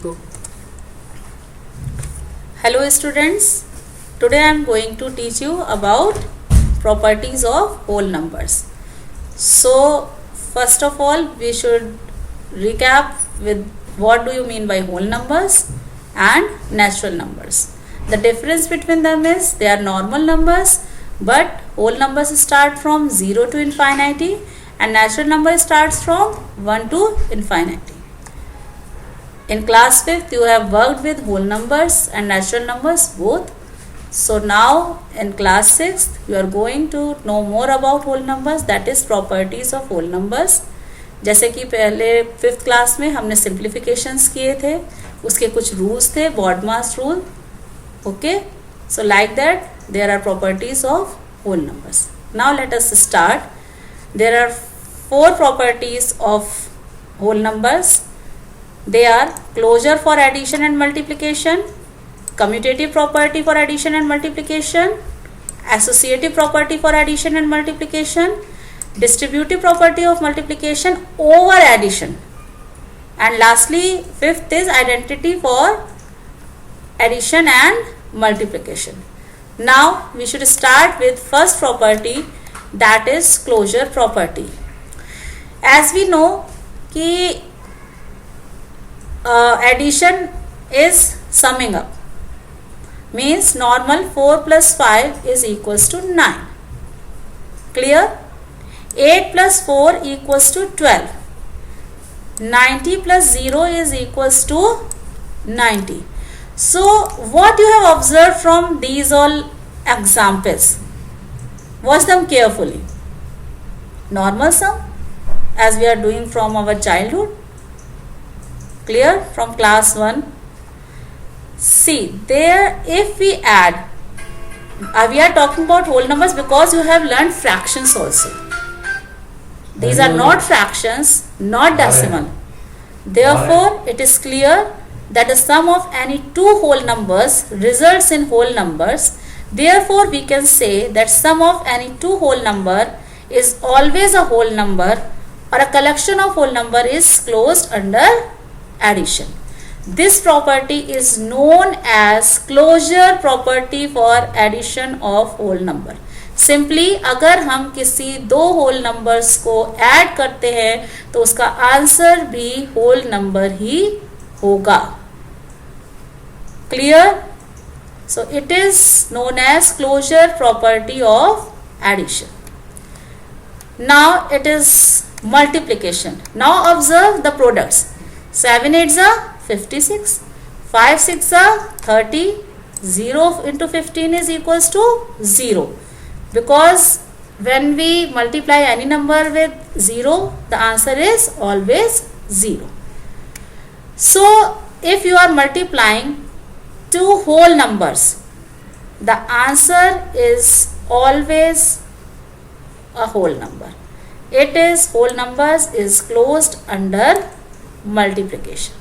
Go. Hello students, today I am going to teach you about properties of whole numbers. So first of all we should recap with what do you mean by whole numbers and natural numbers. The difference between them is they are normal numbers, but whole numbers start from 0 to infinity and natural number starts from 1 to infinity. In class 5th you have worked with whole numbers and natural numbers both. So now in class 6th you are going to know more about whole numbers, that is properties of whole numbers. जैसे कि पहले 5th class में हमने simplifications किए थे, उसके कुछ rules थे, BODMAS rule. Okay, so like that there are properties of whole numbers. Now let us start. There are 4 properties of whole numbers. They are closure for addition and multiplication, commutative property for addition and multiplication, associative property for addition and multiplication, distributive property of multiplication over addition, and lastly 5th is identity for addition and multiplication. Now we should start with first property, that is closure property. As we know कि addition is summing up, means normal 4 plus 5 is equals to 9. Clear? 8 plus 4 equals to 12. 90 plus 0 is equals to 90. So what you have observed from these all examples? Watch them carefully. Normal sum as we are doing from our childhood. Clear? From class 1. See there, if we add, we are talking about whole numbers because you have learned fractions also. These are not fractions, not decimal. Therefore it is clear that the sum of any two whole numbers results in whole numbers. Therefore we can say that sum of any two whole number is always a whole number, or a collection of whole number is closed under addition. This property is known as closure property for addition of whole number. Simply अगर हम किसी दो whole numbers को add करते हैं तो उसका answer भी whole number ही होगा. Clear? So it is known as closure property of addition. Now it is multiplication. Now observe the products. 7 8s are 56, 5 6 are 30, 0 into 15 is equals to 0, because when we multiply any number with 0 the answer is always 0. So if you are multiplying two whole numbers, the answer is always a whole number. It is whole numbers is closed under multiplication.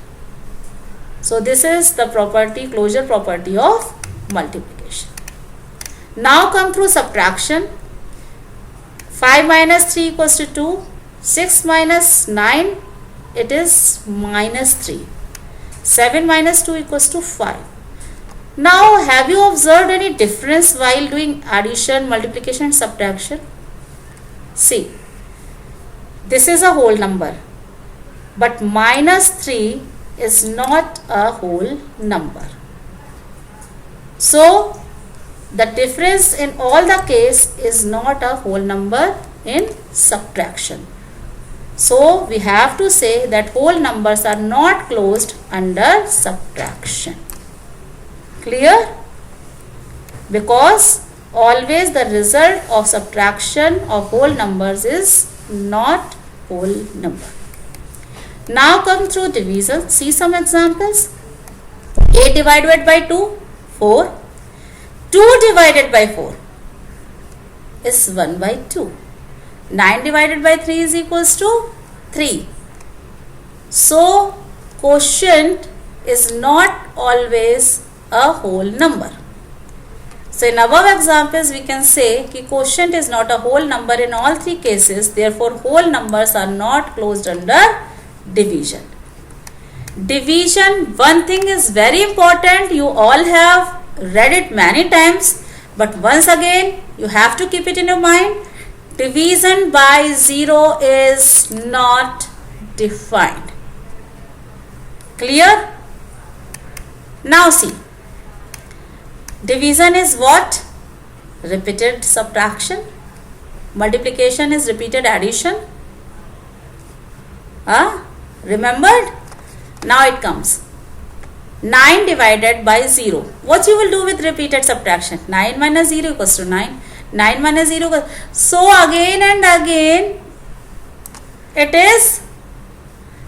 So this is the property, closure property of multiplication. Now come through subtraction. 5 minus 3 equals to 2. 6 minus 9, it is minus 3. 7 minus 2 equals to 5. Now have you observed any difference while doing addition, multiplication and subtraction? See, this is a whole number, but minus 3 is not a whole number. So the difference in all the case is not a whole number in subtraction. So we have to say that whole numbers are not closed under subtraction. Clear? Because always the result of subtraction of whole numbers is not whole number. Now come through division. See some examples. 8 divided by 2, 4. 2 divided by 4 is 1 by 2. 9 divided by 3 is equals to 3. So quotient is not always a whole number. So in above examples we can say कि quotient is not a whole number in all three cases. Therefore whole numbers are not closed under division. Division, one thing is very important, you all have read it many times, but once again you have to keep it in your mind. Division by 0 is not defined. Clear? Now see, division is what? Repeated subtraction. Multiplication is repeated addition. Remembered? Now it comes 9 divided by 0. What you will do with repeated subtraction? 9 minus 0 equals to 9. 9 minus 0 equals, so again and again it is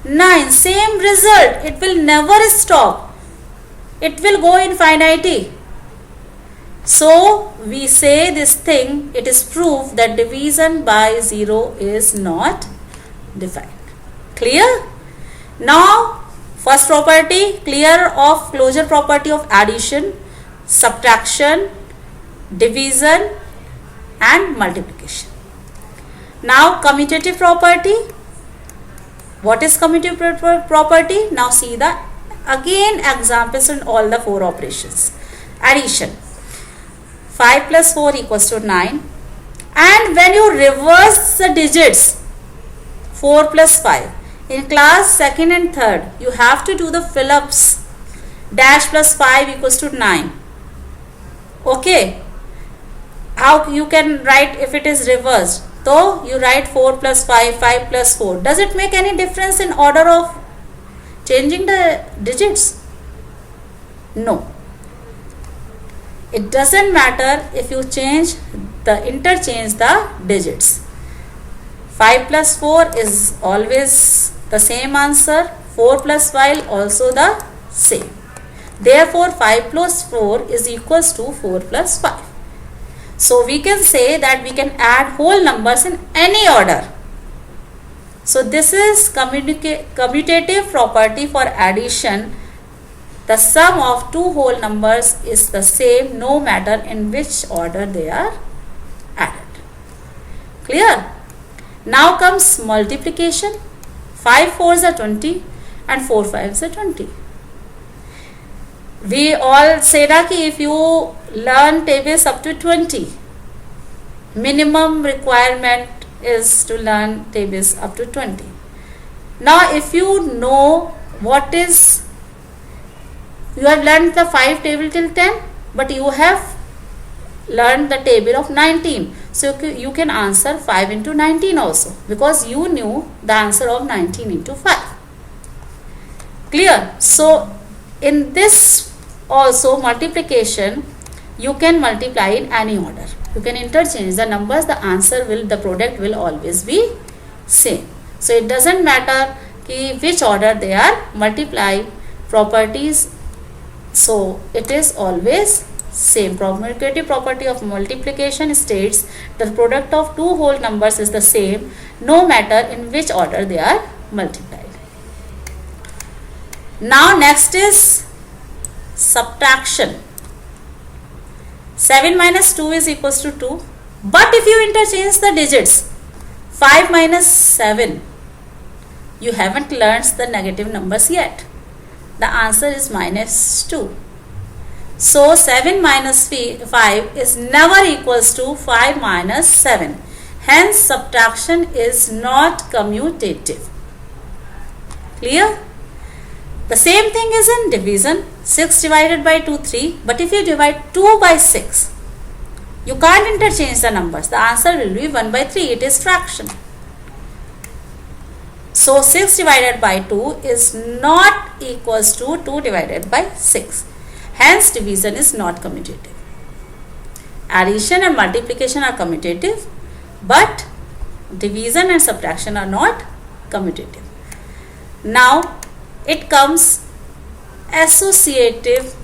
9. Same result. It will never stop. It will go infinity. So we say this thing, it is proof that division by 0 is not defined. Clear? Now first property, clear of closure property of addition, subtraction, division and multiplication. Now commutative property. What is commutative property? Now see the again examples in all the 4 operations. Addition. 5 plus 4 equals to 9. And when you reverse the digits, 4 plus 5. In class 2nd and 3rd, you have to do the fill-ups. Dash plus 5 equals to 9. Okay. How you can write if it is reversed? So you write 4 plus 5, 5 plus 4. Does it make any difference in order of changing the digits? No. It doesn't matter if you interchange the digits. 5 plus 4 is always the same answer. 4 plus 5 also the same. Therefore 5 plus 4 is equals to 4 plus 5. So we can say that we can add whole numbers in any order. So this is commutative property for addition. The sum of two whole numbers is the same no matter in which order they are added. Clear? Now comes multiplication. 5 4s are 20 and 4 5s are 20. We all say that if you learn tables up to 20, minimum requirement is to learn tables up to 20. Now if you know what is, you have learned the 5 table till 10, but you have learned the table of 19. So you can answer 5 into 19 also, because you knew the answer of 19 into 5. Clear? So in this also multiplication, you can multiply in any order. You can interchange the numbers, the answer will, the product will always be same. So it doesn't matter which order they are multiplied, properties, so it is always same. Commutative property of multiplication states the product of two whole numbers is the same no matter in which order they are multiplied. Now next is subtraction. 7 minus 2 is equals to 2. But if you interchange the digits, 5 minus 7, you haven't learned the negative numbers yet. The answer is minus 2. So 7 minus 5 is never equals to 5 minus 7. Hence subtraction is not commutative. Clear? The same thing is in division. 6 divided by 2, 3. But if you divide 2 by 6, you can't interchange the numbers. The answer will be 1 by 3. It is fraction. So 6 divided by 2 is not equals to 2 divided by 6. Hence division is not commutative. Addition and multiplication are commutative, but division and subtraction are not commutative. Now it comes associative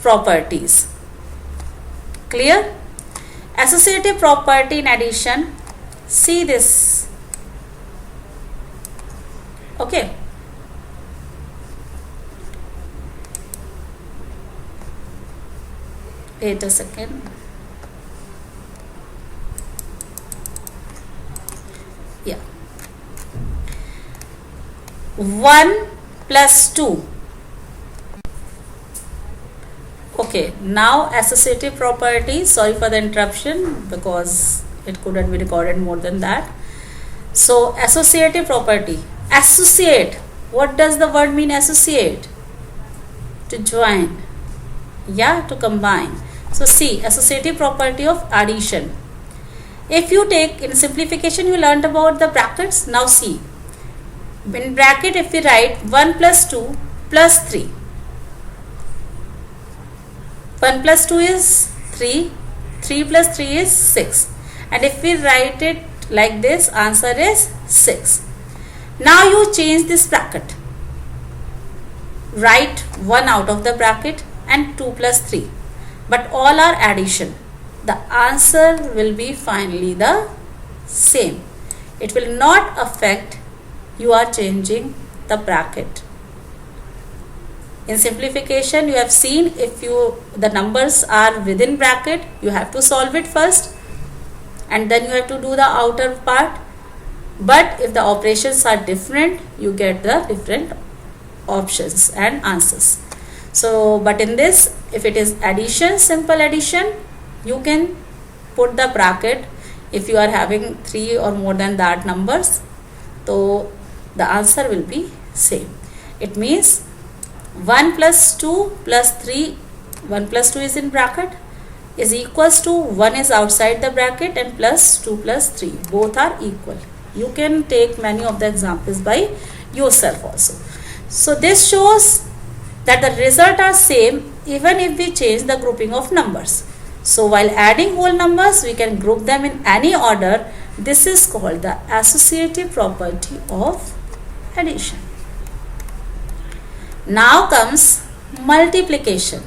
properties. Clear? Associative property in addition. See this. Okay. Wait a second. Yeah. 1 plus 2. Okay, now associative property, sorry for the interruption because it couldn't be recorded more than that. So associative property, associate, what does the word mean associate? To join, yeah, to combine. So see, associative property of addition. If you take in simplification, you learned about the brackets. Now see, in bracket if we write 1 plus 2 plus 3, 1 plus 2 is 3, 3 plus 3 is 6, and if we write it like this, answer is 6. Now you change this bracket, write 1 out of the bracket and 2 plus 3, but all are addition. The answer will be finally the same. It will not affect you are changing the bracket. In simplification, you have seen if the numbers are within bracket, you have to solve it first and then you have to do the outer part. But if the operations are different, you get the different options and answers. So, but in this, if it is addition, simple addition, you can put the bracket if you are having 3 or more than that numbers. So, the answer will be same. It means 1 plus 2 plus 3, 1 plus 2 is in bracket, is equals to 1 is outside the bracket and plus 2 plus 3. Both are equal. You can take many of the examples by yourself also. So this shows that the result are same even if we change the grouping of numbers. So while adding whole numbers, we can group them in any order. This is called the associative property of addition. Now comes multiplication.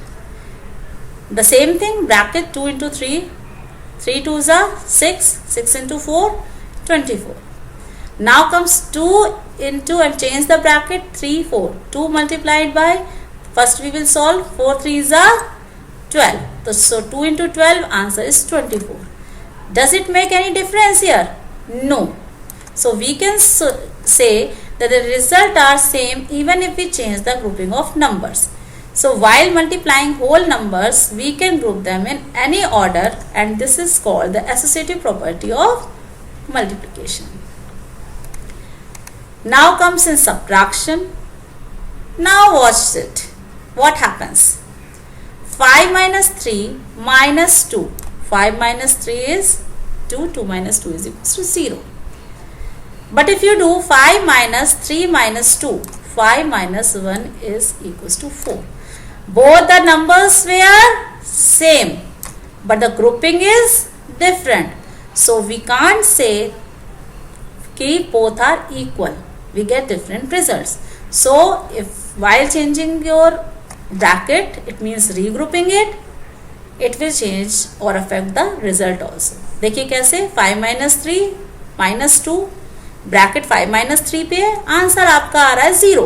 The same thing, bracket 2 into 3, 3 2s are 6, 6 into 4, 24. Now comes 2 into and change the bracket 3, 4. 2 multiplied by, first we will solve, 4 3s are 12. So 2 into 12, answer is 24. Does it make any difference here? No. So we can say that the result are same even if we change the grouping of numbers. So while multiplying whole numbers, we can group them in any order, and this is called the associative property of multiplication. Now comes in subtraction. Now watch it. What happens? 5 minus 3 minus 2. 5 minus 3 is 2. 2 minus 2 is equals to 0. But if you do 5 minus 3 minus 2, 5 minus 1 is equals to 4. Both the numbers were same, but the grouping is different. So we can't say कि both are equal. We get different results. So if while changing your bracket, it means regrouping it, it will change or affect the result also. देखिए कैसे, 5 minus 3 minus 2, bracket 5 minus 3 पे है, answer आपका आ रहा है 0.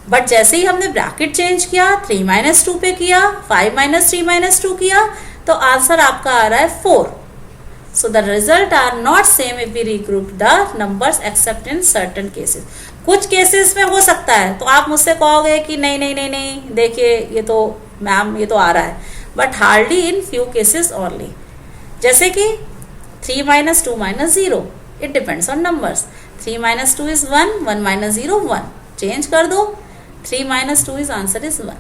But जैसे ही हमने bracket change किया, 3 minus 2 पे किया, 5 minus 3 minus 2 किया, तो आंसर आपका आ रहा है 4. So the result are not same if we regroup the numbers except in certain cases. कुछ केसेस में हो सकता है, तो आप मुझसे कहोगे कि नहीं नहीं नहीं नहीं, देखिए ये तो मैम ये तो आ रहा है, but hardly in few cases only. जैसे कि 3 minus 2 minus 0, it depends on numbers. 3 minus 2 is 1, 1 minus 0 1, change कर दो, 3 minus 2 is answer is 1.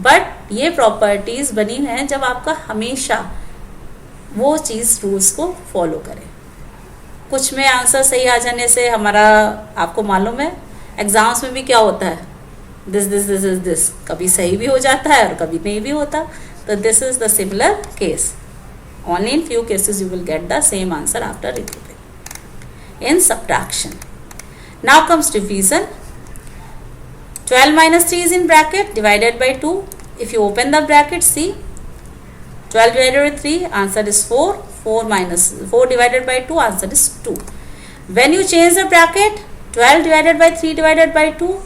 But ये प्रॉपर्टीज बनी हैं जब आपका हमेशा वो चीज़ रूल्स को फॉलो करें. कुछ में आंसर सही आ जाने से हमारा, आपको मालूम है एग्जाम्स में भी क्या होता है, this this this is this, कभी सही भी हो जाता है और कभी नहीं भी होता. तो this is the similar case. Only in few cases you will get the same answer after regrouping. In subtraction. Now comes division. 12 minus 3 is in bracket, divided by 2. If you open the bracket, see, 12 divided by 3, answer is 4. 4 divided by 2, answer is 2. When you change the bracket, 12 divided by 3 divided by 2,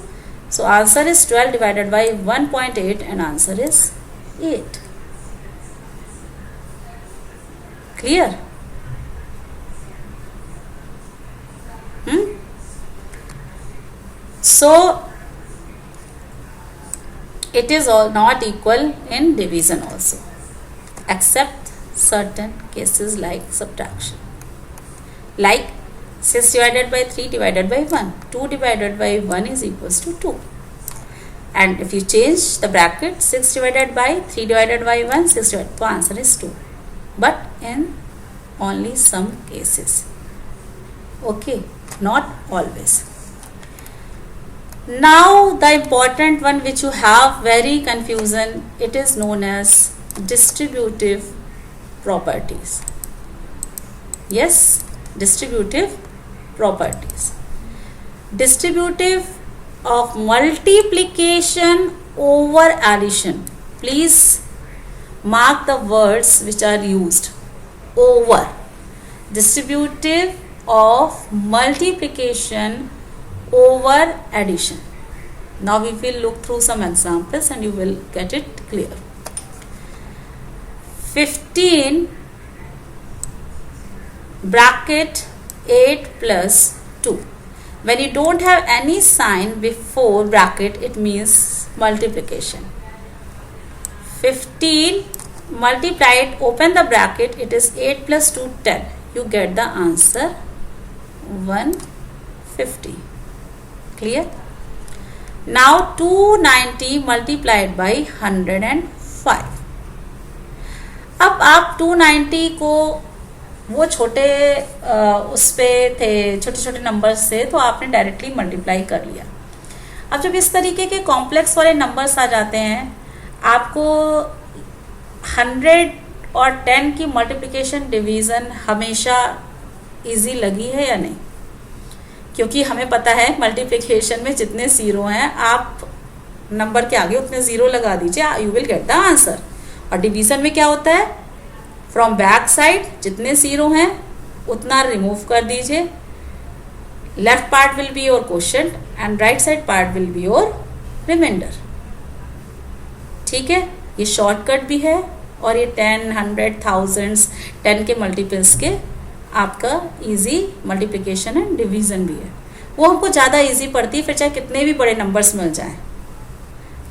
so answer is 12 divided by 1.8 and answer is 8. Clear? So it is all not equal in division also, except certain cases like subtraction, like 6 divided by 3 divided by 1. 2 divided by 1 is equals to 2. And if you change the bracket, 6 divided by 3 divided by 1, 6 divided, so answer is 2. But in only some cases. Okay, not always. Now the important one which you have very confusion, it is known as distributive properties. Yes, distributive properties. Distributive of multiplication over addition. Please mark the words which are used. Over. Distributive of multiplication over addition. Now we will look through some examples and you will get it clear. 15 bracket 8 plus 2. When you don't have any sign before bracket, it means multiplication. 15 multiplied, open the bracket, it is 8 plus 2, 10. You get the answer 150. Clear? Now 290 multiplied by 105. अब आप 290 को वो छोटे उस पे थे, छोटे छोटे नंबर्स से, तो आपने डायरेक्टली मल्टीप्लाई कर लिया. अब जब इस तरीके के कॉम्प्लेक्स वाले नंबर्स आ जाते हैं, आपको 100 और 10 की मल्टीप्लिकेशन डिवीज़न हमेशा इजी लगी है या नहीं? क्योंकि हमें पता है मल्टीप्लिकेशन में जितने ज़ीरो हैं, आप नंबर के आगे उतने ज़ीरो लगा दीजिए, you will get the answer. और डिवीज़न में क्या होता है, फ्रॉम बैक साइड जितने ज़ीरो हैं उतना रिमूव कर दीजिए. Left part will be your quotient and right side part will be your reminder. ठीक है, ये शॉर्टकट भी है और ये 10, 100, थाउजेंड्स, 10 के मल्टीपल्स के आपका इजी मल्टीप्लिकेशन एंड डिवीज़न भी है. वो हमको ज़्यादा इजी पड़ती है, फिर चाहे कितने भी बड़े नंबर्स मिल जाएं.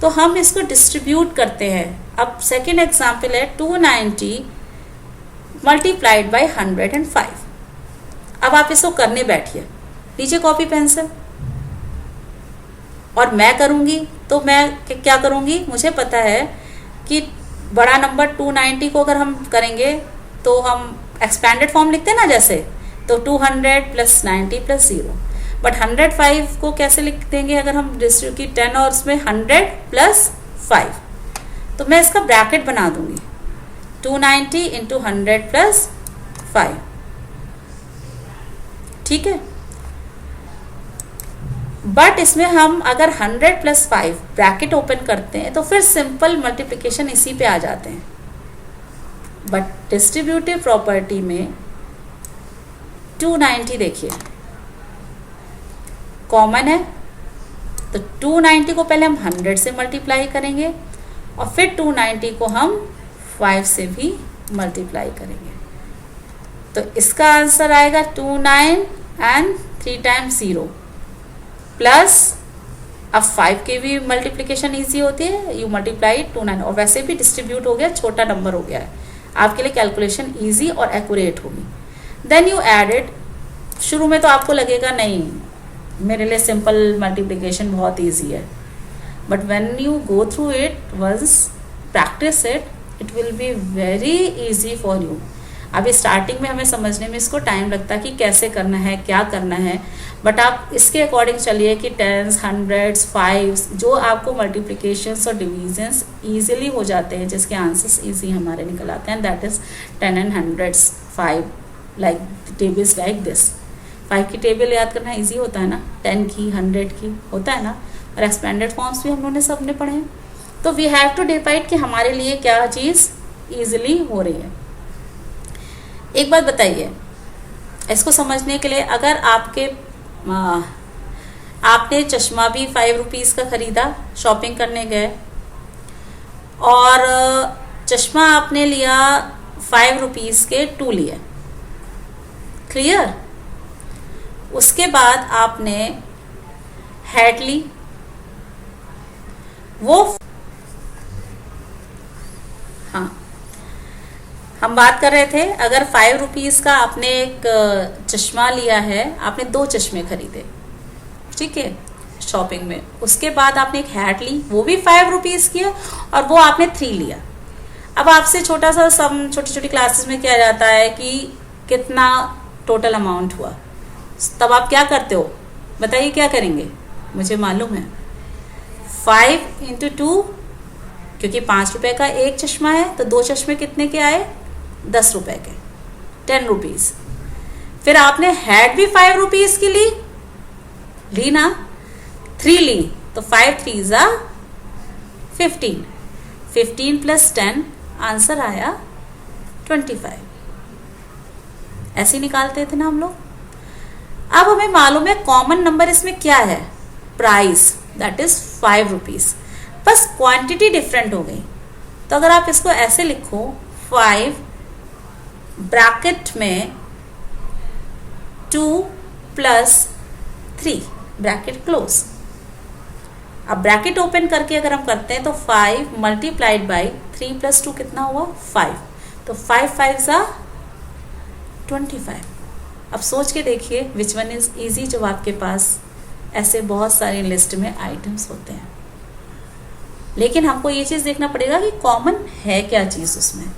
तो हम इसको डिस्ट्रीब्यूट करते हैं. अब सेकेंड एग्जाम्पल है 290 मल्टीप्लाइड बाई 105. अब आप इसको करने बैठिए, लीजिए कॉपी पेंसिल, और मैं करूँगी. तो मैं क्या करूँगी, मुझे पता है कि बड़ा नंबर 290 को अगर हम करेंगे तो हम एक्सपेंडेड फॉर्म लिखते हैं ना, जैसे, तो 200 प्लस 90 प्लस 0. बट 105 को कैसे लिख देंगे अगर हम डिस्ट्रीब्यूट 10 और उसमें 100 प्लस 5. तो मैं इसका ब्रैकेट बना दूंगी, 290 इंटू 100 प्लस 5. ठीक है, बट इसमें हम अगर 100 प्लस 5 ब्रैकेट ओपन करते हैं तो फिर सिंपल मल्टीप्लिकेशन इसी पे आ जाते हैं. बट डिस्ट्रीब्यूटिव प्रॉपर्टी में 290 देखिए कॉमन है, तो 290 को पहले हम 100 से मल्टीप्लाई करेंगे और फिर 290 को हम 5 से भी मल्टीप्लाई करेंगे. तो इसका आंसर आएगा 29 एंड 3 टाइम्स 0 प्लस, अब 5 की भी मल्टीप्लिकेशन ईजी होती है, यू मल्टीप्लाई 29, और वैसे भी डिस्ट्रीब्यूट हो गया, छोटा नंबर हो गया है, आपके लिए कैलकुलेशन ईजी और एक्यूरेट होगी. Then you added. शुरू में तो आपको लगेगा नहीं, मेरे लिए सिंपल मल्टीप्लिकेशन बहुत ईजी है, but when you go through it, once practice it, it will be very easy for you. अभी स्टार्टिंग में हमें समझने में इसको टाइम लगता है कि कैसे करना है, क्या करना है, बट आप इसके अकॉर्डिंग चलिए कि 10s, 100s, 5s, जो आपको मल्टीप्लिकेशंस और डिवीजन्स ईजिली हो जाते हैं, जिसके आंसर्स ईजी हमारे निकल आते हैं, that is 10 and 100s, 5, like tables like this. 5 की टेबल याद करना ईजी होता है ना, 10 की, 100 की होता है ना, और एक्सपेंडेड फॉर्म्स भी हम लोगों ने सबने पढ़े हैं. तो वी हैव टू डिसाइड कि हमारे लिए क्या चीज़ ईजिली हो रही है. एक बात बताइए, इसको समझने के लिए, अगर आपने चश्मा भी 5 रुपीज़ का ख़रीदा, शॉपिंग करने गए, और चश्मा आपने लिया 5 रुपीज़ के 2 लिए, क्लियर. उसके बाद आपने हैडली, वो हाँ हम बात कर रहे थे, अगर 5 रुपीज़ का आपने एक चश्मा लिया है, आपने 2 चश्मे खरीदे, ठीक है, शॉपिंग में, उसके बाद आपने एक हैट ली, वो भी 5 रुपीज़ की है, और वो आपने 3 लिया। अब आपसे छोटा सा सम छोटी छोटी क्लासेस में किया जाता है कि कितना टोटल अमाउंट हुआ, तब आप क्या करते हो, बताइए क्या करेंगे, मुझे मालूम है 5 इंटू 2, क्योंकि 5 रुपए का एक चश्मा है, तो 2 चश्मे कितने के आए, 10 रुपए के, 10 रुपीज़। फिर आपने हैट भी 5 रुपीज़ की ली ना, 3 ली, तो 5 3 ज़ा 15, 15 प्लस 10, आंसर आया 25। ऐसे निकालते थे ना हम लोग। अब हमें मालूम है कॉमन नंबर इसमें क्या है, प्राइस, दैट इज 5 रुपीज़, बस क्वांटिटी डिफरेंट हो गई। तो अगर आप इसको ऐसे लिखो, 5 ब्रैकेट में 2 प्लस 3, ब्रैकेट क्लोज। अब ब्रैकेट ओपन करके अगर हम करते हैं तो 5 मल्टीप्लाइड बाई 3 प्लस 2 कितना हुआ, 5, तो 5 5 ज़ा 25। अब सोच के देखिए विच वन इज ईजी, जब आपके पास ऐसे बहुत सारे लिस्ट में आइटम्स होते हैं। लेकिन हमको ये चीज़ देखना पड़ेगा कि कॉमन है क्या चीज़ उसमें।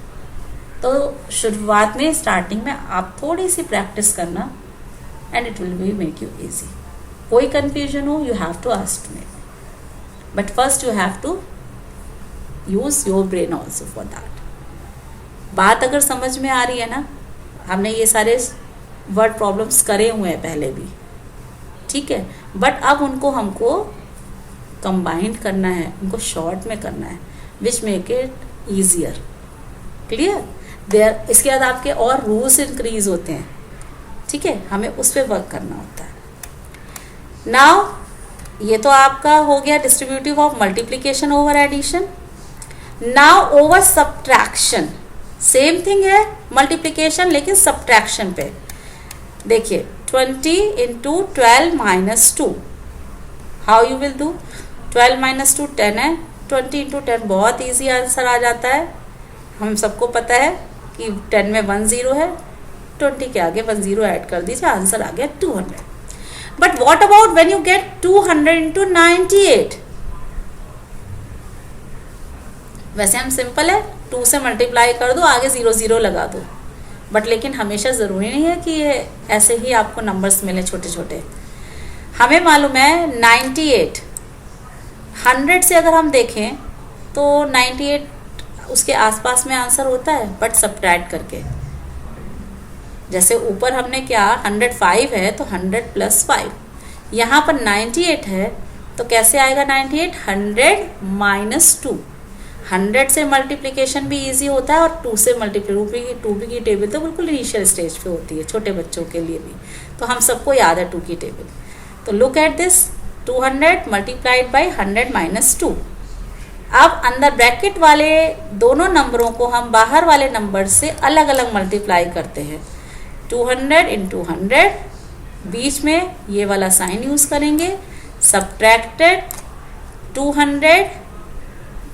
तो शुरुआत में, स्टार्टिंग में आप थोड़ी सी प्रैक्टिस करना, and it will be make you easy. कोई कंफ्यूजन हो, you have to ask me, but first you have to use your brain also for that. बात अगर समझ में आ रही है ना, हमने ये सारे वर्ड प्रॉब्लम्स करे हुए हैं पहले भी, ठीक है, बट अब उनको हमको कंबाइंड करना है, उनको शॉर्ट में करना है, which make it easier. Clear there. इसके बाद आपके और रूल्स इंक्रीज होते हैं, ठीक है, हमें उस पर वर्क करना होता है। नाउ ये तो आपका हो गया distributive of multiplication over addition. Now over subtraction, same thing है मल्टीप्लीकेशन, लेकिन सब्ट्रैक्शन पे देखिए, 20 into 12 minus 2, how you will do, 12 minus 2 10 है, 20 इंटू 10 बहुत ईजी आंसर आ जाता है। हम सबको पता है कि 10 में 1 0 है, 20 के आगे 1 0 ऐड कर दीजिए, आंसर आ गया 200। But what about when you get 200 into 98? वैसे हम सिंपल है, 2 से मल्टीप्लाई कर दो, आगे 0 0 लगा दो, बट लेकिन हमेशा ज़रूरी नहीं है कि ये ऐसे ही आपको नंबर्स मिले छोटे छोटे। हमें मालूम है 98, 100 से अगर हम देखें तो 98 उसके आसपास में आंसर होता है, बट सब्ट्रैक्ट करके, जैसे ऊपर हमने क्या 105 है तो 100 प्लस 5, यहाँ पर 98 है तो कैसे आएगा 98, 100 माइनस 2। 100 से मल्टीप्लिकेशन भी इजी होता है, और 2 से मल्टीप्लाई, 2 की टेबल तो बिल्कुल इनिशियल स्टेज पे होती है छोटे बच्चों के लिए भी, तो हम सबको याद है 2 की टेबल। तो look at this, 200 multiplied by 100 minus 2। अब अंदर ब्रैकेट वाले दोनों नंबरों को हम बाहर वाले नंबर से अलग अलग मल्टीप्लाई करते हैं, 200 इंटू 100, बीच में ये वाला साइन यूज करेंगे, सब्ट्रैक्टेड 200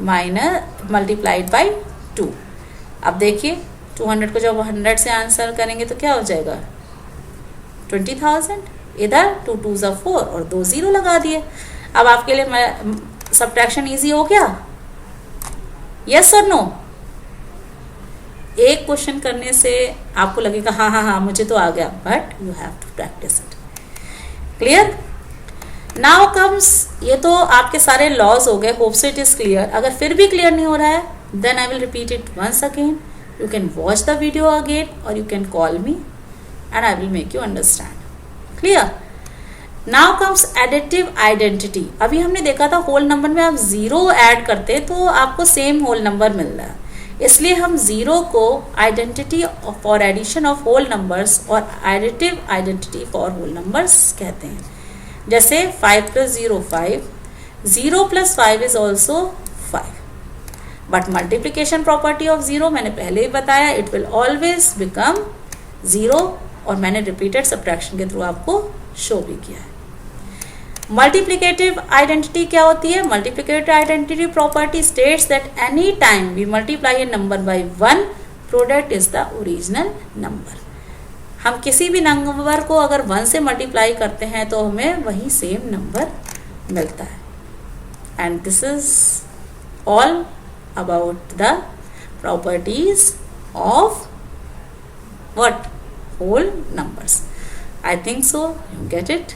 माइनस मल्टीप्लाइड बाई 2। अब देखिए 200 को जब 100 से आंसर करेंगे तो क्या हो जाएगा 20,000, इधर 2 2 ज़ा 4 और 2 0 लगा दिए। अब आपके लिए सब्ट्रैक्शन इजी हो गया, यस और नो? एक क्वेश्चन करने से आपको लगेगा हाँ हाँ हाँ मुझे तो आ गया, but you have to practise it. Clear? Now comes, ये तो आपके सारे लॉज हो गए, hope so it is clear. अगर फिर भी क्लियर नहीं हो रहा है, then I will repeat it once again, you can watch the video again, और you can call me and I will make you understand. Clear? Now comes additive identity. अभी हमने देखा था होल नंबर में आप 0 ऐड करते तो आपको सेम होल नंबर मिल रहा है, इसलिए हम 0 को identity for addition of whole numbers और additive identity for whole numbers कहते हैं। जैसे 5 plus 0 5, 0 plus 5 is also 5, but multiplication property of 0 मैंने पहले ही बताया, इट विल ऑलवेज बिकम 0, और मैंने रिपीटेड सब्ट्रैक्शन के थ्रू आपको शो भी किया है। मल्टीप्लिकेटिव आइडेंटिटी क्या होती है? Multiplicative identity property states that any time we multiply a number by 1, product is the original number. हम किसी भी नंबर को अगर 1 से मल्टीप्लाई करते हैं तो हमें वही सेम नंबर मिलता है। And this is all about the properties of what? Whole numbers. I think so you get it.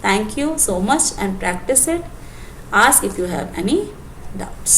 Thank you so much and practice it. Ask if you have any doubts.